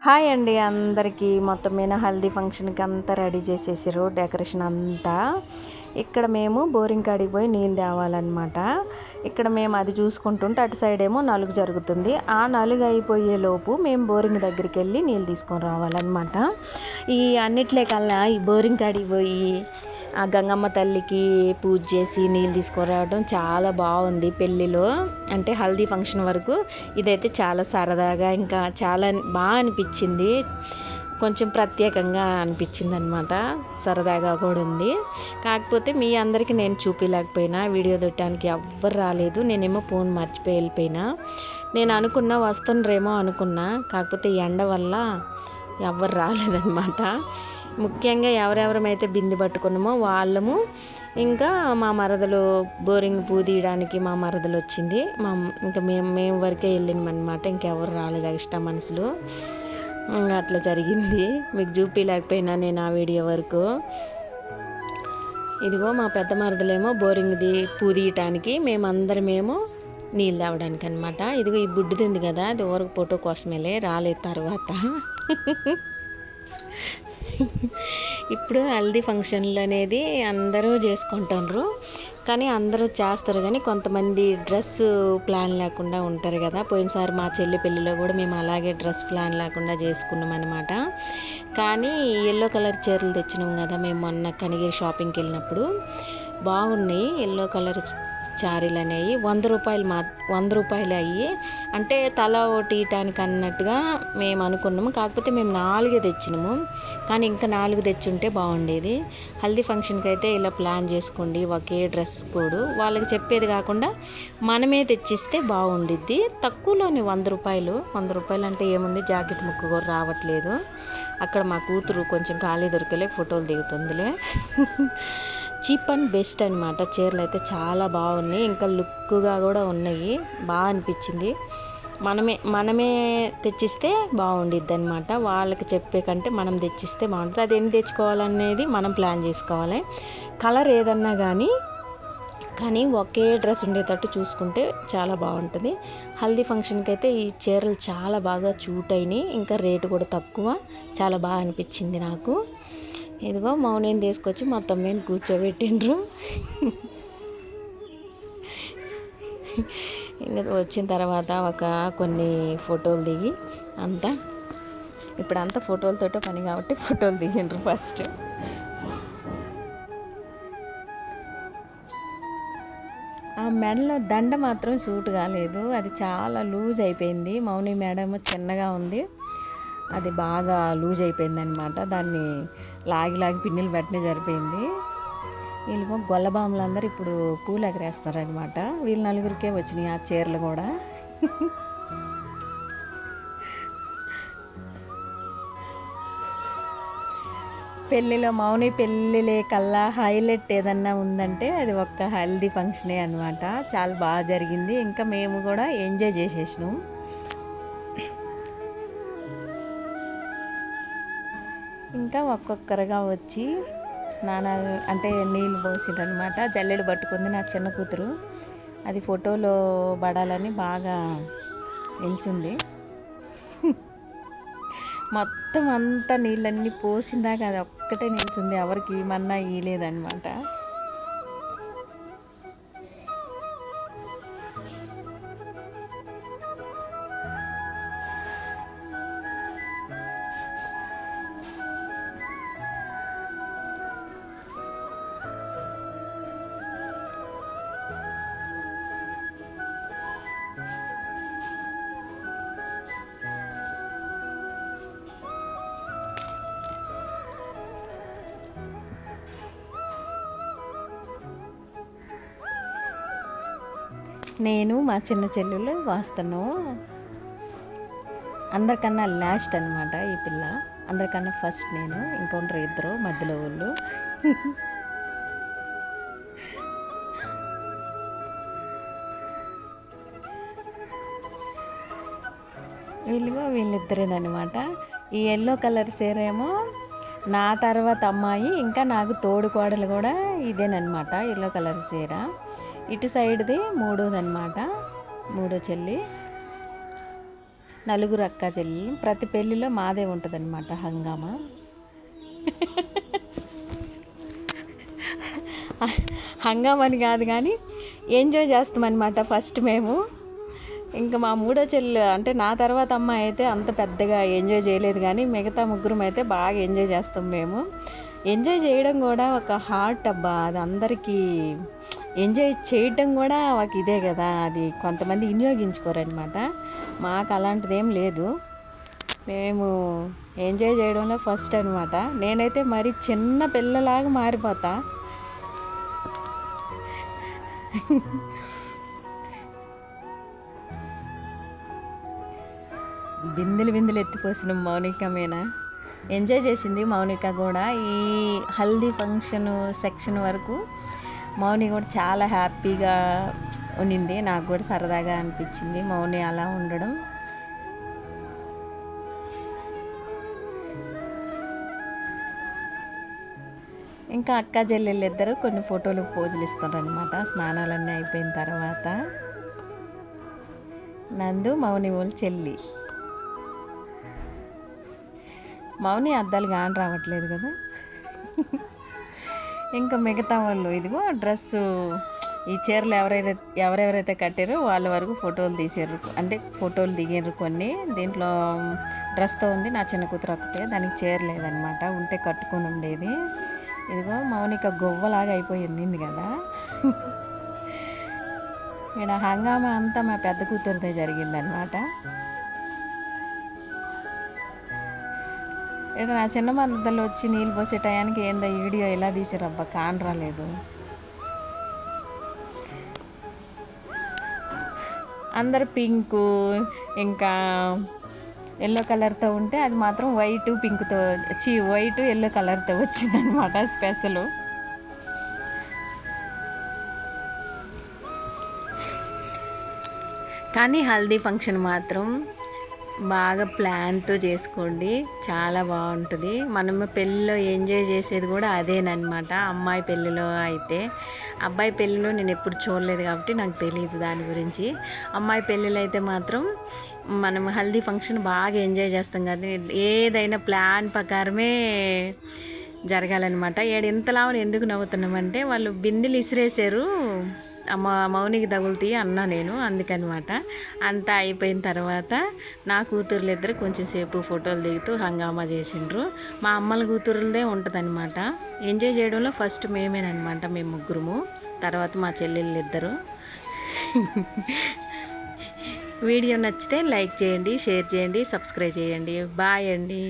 Hi అండి అందరికీ. మొత్తం మీద హల్దీ ఫంక్షన్కి అంతా రెడీ చేసేసారు, డెకరేషన్ అంతా. ఇక్కడ మేము బోరింగ్ కాడికి పోయి నీళ్ళు తేవాలన్నమాట. ఇక్కడ మేము అది చూసుకుంటుంటే అటు సైడ్ ఏమో నలుగు జరుగుతుంది. ఆ నలుగు అయిపోయే లోపు మేము బోరింగ్ దగ్గరికి వెళ్ళి నీళ్ళు తీసుకొని రావాలన్నమాట. ఈ అన్నిట్లే కల్లా ఈ బోరింగ్ కాడికి పోయి ఆ గంగమ్మ తల్లికి పూజ చేసి నీళ్ళు తీసుకురావడం చాలా బాగుంది. పెళ్ళిలో అంటే హల్దీ ఫంక్షన్ వరకు ఇదైతే చాలా సరదాగా ఇంకా చాలా బాగా అనిపించింది. కొంచెం ప్రత్యేకంగా అనిపించింది అనమాట. సరదాగా కూడా ఉంది. కాకపోతే మీ అందరికీ నేను చూపించలేకపోయినా, వీడియో తీయడానికి ఎవ్వరు రాలేదు. నేనేమో ఫోన్ మర్చిపోయి వెళ్ళిపోయినా. నేను అనుకున్నా వస్తుండ్రేమో అనుకున్నా, కాకపోతే ఎండ వల్ల ఎవ్వరు రాలేదన్నమాట. ముఖ్యంగా ఎవరెవరమైతే బిందె పట్టుకున్నామో వాళ్ళము, ఇంకా మా మరదలు బోరింగ్ పూదీయడానికి మా మరదలు వచ్చింది. ఇంకా మేము వరకే వెళ్ళినామన్నమాట. ఇంకెవరు రాలేదు ఎక్స్ట్రా మనుషులు. అట్లా జరిగింది. మీకు చూపించలేకపోయినా నేను ఆ వీడియో వరకు. ఇదిగో మా పెద్ద మరదలేమో బోరింగ్ది పూదీయటానికి, మేమందరమేమో నీళ్ళు తాగడానికి అనమాట. ఇదిగో ఈ బుడ్డిది ఉంది కదా, అది ఊరకు ఫోటో కోసమేలే, రాలేదు తర్వాత. ఇప్పుడు హల్దీ ఫంక్షన్లు అనేది అందరూ చేసుకుంటారు, కానీ అందరూ చేస్తారు. కానీ కొంతమంది డ్రెస్ ప్లాన్ లేకుండా ఉంటారు కదా. పోయినసారి మా చెల్లి పెళ్ళిలో కూడా మేము అలాగే డ్రెస్ ప్లాన్ లేకుండా చేసుకున్నాం అనమాట. కానీ ఎల్లో కలర్ చీరలు తెచ్చినాం కదా మేము మొన్న కనిగిరి షాపింగ్కి వెళ్ళినప్పుడు. బాగున్నాయి ఎల్లో కలర్ చారీలు అనేవి. 100 రూపాయలు 100 రూపాయలు అయ్యి, అంటే తల ఒకటి ఇయటానికి అన్నట్టుగా మేము అనుకున్నాము. కాకపోతే మేము 4 తెచ్చినాము, కానీ ఇంకా 4 తెచ్చుంటే బాగుండేది. హల్దీ ఫంక్షన్కి అయితే ఇలా ప్లాన్ చేసుకోండి, ఒకే డ్రెస్ కోడ్. వాళ్ళకి చెప్పేది కాకుండా మనమే తెచ్చిస్తే బాగుండిద్ది. తక్కువలోనే 100 రూపాయలు. 100 రూపాయలు అంటే ఏముంది, జాకెట్ ముక్కు కూడా రావట్లేదు. అక్కడ మా కూతురు కొంచెం ఖాళీ దొరికేలే ఫోటోలు దిగుతుందిలే. చీప్ అండ్ బెస్ట్ అనమాట. చీరలు అయితే చాలా బాగున్నాయి, ఇంకా లుక్గా కూడా ఉన్నాయి. బాగా అనిపించింది. మనమే తెచ్చిస్తే బాగుండిద్ది అనమాట. వాళ్ళకి చెప్పే కంటే మనం తెచ్చిస్తే బాగుంటుంది. అది ఎన్ని తెచ్చుకోవాలనేది మనం ప్లాన్ చేసుకోవాలి. కలర్ ఏదన్నా కానీ ఒకే డ్రెస్ ఉండేటట్టు చూసుకుంటే చాలా బాగుంటుంది. హల్దీ ఫంక్షన్కి అయితే ఈ చీరలు చాలా బాగా సూట్ అయినాయి. ఇంకా రేటు కూడా తక్కువ. చాలా బాగా అనిపించింది నాకు. ఇదిగో మౌనేని తీసుకొచ్చి మొత్తం మీద కూర్చోబెట్టిండ్రు. ఇంకా వచ్చిన తర్వాత కొన్ని ఫోటోలు దిగి ఇప్పుడంతా ఫోటోలతోటే పని కాబట్టి ఫోటోలు దిగిండ్రు ఫస్ట్. ఆ మెడలో దండ మాత్రం సూట్ కాలేదు, అది చాలా లూజ్ అయిపోయింది. మౌని మేడము చిన్నగా ఉంది, అది బాగా లూజ్ అయిపోయింది అనమాట. దాన్ని లాగి పిన్నులు పెట్టనే సరిపోయింది. వీళ్ళు గొల్లబాములు అందరూ ఇప్పుడు పూలు ఎగరేస్తారనమాట. వీళ్ళు నలుగురికే వచ్చినాయి ఆ చీరలు కూడా. పెళ్ళిలో మౌని పెళ్ళిలే కల్లా హైలైట్ ఏదన్నా ఉందంటే అది ఒక్క హల్దీ ఫంక్షనే అనమాట. చాలా బాగా జరిగింది. ఇంకా మేము కూడా ఎంజాయ్ చేసేసినాం. ఇంకా ఒక్కొక్కరుగా వచ్చి స్నానాలు అంటే నీళ్ళు పోసిండ్రనమాట. జల్లెడు పట్టుకుంది నా చిన్న కూతురు. అది ఫోటోలో పడాలని బాగా నిల్చుంది. మొత్తం అంతా నీళ్ళన్నీ పోసిందాక అది ఒక్కటే నిల్చుంది, ఎవరికి ఏమన్నా ఇయలేదన్నమాట. నేను మా చిన్న చెల్లెలు వాస్తాను. అందరికన్నా లాస్ట్ అనమాట ఈ పిల్ల. అందరికన్నా ఫస్ట్ నేను, ఇంకొంటారు ఇద్దరు మధ్యలో వాళ్ళు. వీళ్ళిద్దరేనమాట. ఈ ఎల్లో కలర్ చీర ఏమో నా తర్వాత అమ్మాయి, ఇంకా నాకు తోడు కోడలు కూడా ఇదేనమాట ఎల్లో కలర్ చీర. ఇటు సైడ్ది మూడోదన్నమాట, మూడో చెల్లి. నలుగురు అక్క చెల్లెలు. ప్రతి పెళ్ళిలో మాదే ఉంటుందన్నమాట హంగామా. హంగామని కాదు కానీ ఎంజాయ్ చేస్తామన్నమాట ఫస్ట్ మేము. ఇంకా మా మూడో చెల్లి అంటే నా తర్వాత అమ్మాయి అయితే అంత పెద్దగా ఎంజాయ్ చేయలేదు, కానీ మిగతా ముగ్గురం అయితే బాగా ఎంజాయ్ చేస్తాం మేము. ఎంజాయ్ చేయడం కూడా ఒక హార్ట్ అబ్బా, అది అందరికీ ఎంజాయ్ చేయడం కూడా ఒక ఇదే కదా, అది కొంతమంది వినియోగించుకోరనమాట. మాకు అలాంటిది ఏం లేదు, మేము ఎంజాయ్ చేయడంలో ఫస్ట్ అనమాట. నేనైతే మరి చిన్న పిల్లలాగా మారిపోతా. బిందెలు ఎత్తిపోసిన మౌనిక మీనా ఎంజాయ్ చేసింది. మౌనిక కూడా ఈ హల్దీ ఫంక్షన్ సెక్షన్ వరకు మౌని కూడా చాలా హ్యాపీగా ఉన్నింది. నాకు కూడా సరదాగా అనిపించింది మౌని అలా ఉండడం. ఇంకా అక్క చెల్లెళ్ళు ఇద్దరు కొన్ని ఫోటోలకు పోజులు ఇస్తారనమాట స్నానాలన్నీ అయిపోయిన తర్వాత. నందు మౌని వాళ్ళ చెల్లి. మౌని అద్దాలు కాని రావట్లేదు కదా. ఇంకా మిగతా వాళ్ళు ఇదిగో డ్రెస్సు ఈ చీరలు ఎవరెవరైతే కట్టారో వాళ్ళ వరకు ఫోటోలు తీసారు, అంటే ఫోటోలు దిగారు కొన్ని. దీంట్లో డ్రెస్తో ఉంది నా చిన్న కూతురు ఒక్కతే, దానికి చీర లేదనమాట, ఉంటే కట్టుకొని ఉండేది. ఇదిగో మౌనిక గొవ్వలాగా అయిపోయి ఉండింది కదా. ఇక్కడ హంగామా అంతా మా పెద్ద కూతురిదే జరిగిందనమాట. ఇక్కడ నా చిన్న మద్దలు వచ్చి నీళ్ళు పోసే టయానికి ఏందో వీడియో ఎలా తీసారబ్బా కాన్ రాలేదు. అందరు పింకు ఇంకా ఎల్లో కలర్తో ఉంటే అది మాత్రం వైట్ పింక్తో వైట్ ఎల్లో కలర్తో వచ్చిందనమాట స్పెషల్. కానీ హల్దీ ఫంక్షన్ మాత్రం బాగా ప్లాన్తో చేసుకోండి, చాలా బాగుంటుంది. మనము పెళ్ళిలో ఎంజాయ్ చేసేది కూడా అదేనమాట. అమ్మాయి పెళ్ళిలో అయితే, అబ్బాయి పెళ్ళిలో నేను ఎప్పుడు చూడలేదు కాబట్టి నాకు తెలియదు దాని గురించి. అమ్మాయి పెళ్ళిలో అయితే మాత్రం మనం హల్దీ ఫంక్షన్ బాగా ఎంజాయ్ చేస్తాం కదా, ఏదైనా ప్లాన్ ప్రకారమే జరగాలన్నమాట. ఇంతలా ఎందుకు నవ్వుతున్నామంటే వాళ్ళు బిందెలు ఇసిరేసారు, మౌనికి తగులుతాయి అన్నా నేను, అందుకనమాట. అంతా అయిపోయిన తర్వాత నా కూతుర్లు ఇద్దరు కొంచెం సేపు ఫోటోలు దిగుతూ హంగామా చేసిండ్రు. మా అమ్మల కూతురులదే ఉంటుందన్నమాట. ఎంజాయ్ చేయడంలో ఫస్ట్ మేమేనమాట, మేము ముగ్గురము, తర్వాత మా చెల్లెళ్ళు ఇద్దరు. వీడియో నచ్చితే లైక్ చేయండి, షేర్ చేయండి, సబ్స్క్రైబ్ చేయండి. బాయ్ అండి.